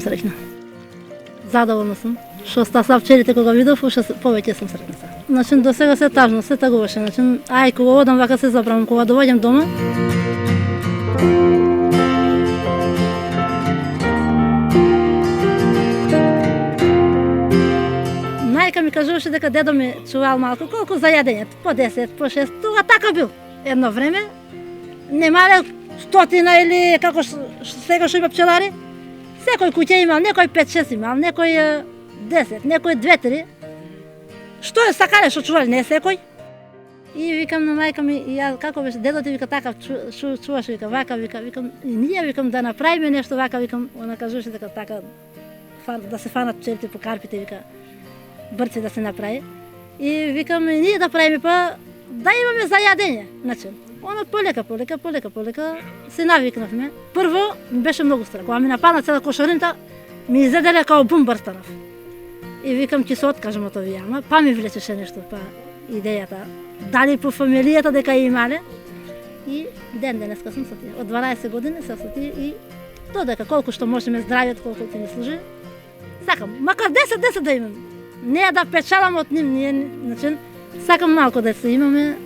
sam srećna. Zadovoljna sam. Što sta sa вчерите кога видов, уште повеќе сум среќна сега. Значи до сега се тажно, се тагуваше. Значи ај кога одам вака се забравам, кога доаѓам дома. Мајка ми кажуваше дека дедо ми чувал малку, колку за јадење, по 10, по 6, тога така бил. Едно време, немале стотина или како сега што има пчелари, секој куќе имал, некој 5-6 имал, некој 10, некој 2-3. Што е сакале што чували, не секој. И викам на мајка ми, ја како беше дедо ти вика така чуваше, вика вака, викам и ние викам да направиме нешто вака, викам, она кажуваше дека така да се фанат пчелите по карпите, вика брци да се направи. И викам и ние да правиме па да имаме за јадење. Значи, она полека се навикнавме. Прво ми беше многу страх, кога ми нападна цела кошарината, ми изеделе као бумбар станав. И викам ќе се откажам од овие, ама па ми влечеше нешто, па идејата. Дали по фамилијата дека имале. И денеска сум со тие. Од 12 години се со тие и додека колку што можеме здравиот, колку ти ни служи. Сакам, макар 10 да имам. Не да печалам од нив, ние, значи, сакам малку да се имаме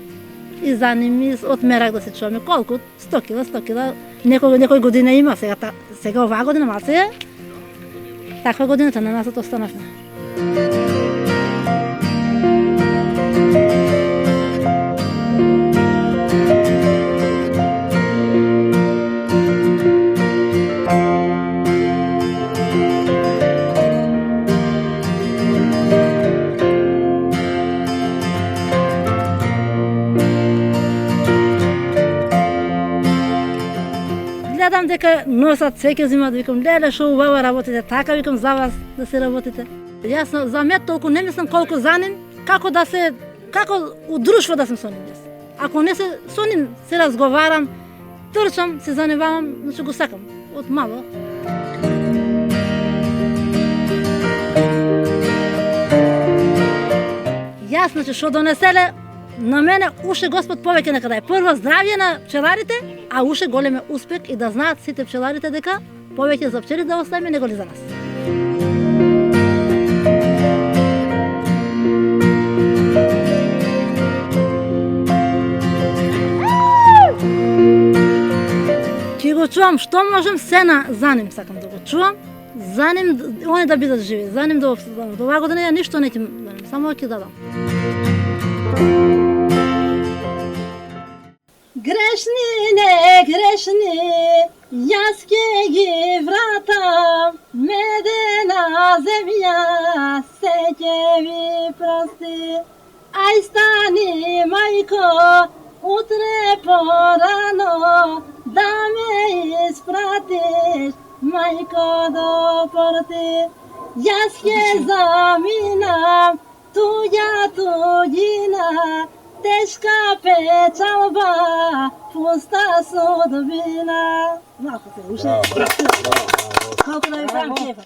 и за нив, од мерак да се чуваме. Колку? 100 кила. Некој година има, сега оваа година малце е. Таква годината на нас останавме. Гледам дека носат свеќе зимат, викам, леле шо убаво работите, така викам за вас да се работите. Јас за мет толку не мислам колку за ним, како у друштво да сум со ним. Ако не се со ним се разговарам, трчам, се занимавам, значи го сакам од мало. Јас, значи, шо донеселе, на мене уште Господ повеќе нека даде. Прво здравје на пчеларите, а уште голем успех и да знаат сите пчеларите дека повеќе за пчели да оставиме него ли за нас. Ќе го чувам што можем, се за ним сакам да го чувам, за ним они да бидат живи, за ним да обстадам. До оваа година ја ништо не ќе дадам, само ќе дадам. Грешни, не грешни, јас ќе ги вратам, медена земја се ќе ви прости. Ај стани, мајко, утре порано, да ме испратиш, мајко до порти. Јас ќе заминам, туѓина, тешка печалба, пуста судбина. Малко се уште. Колку да ви правам кефа.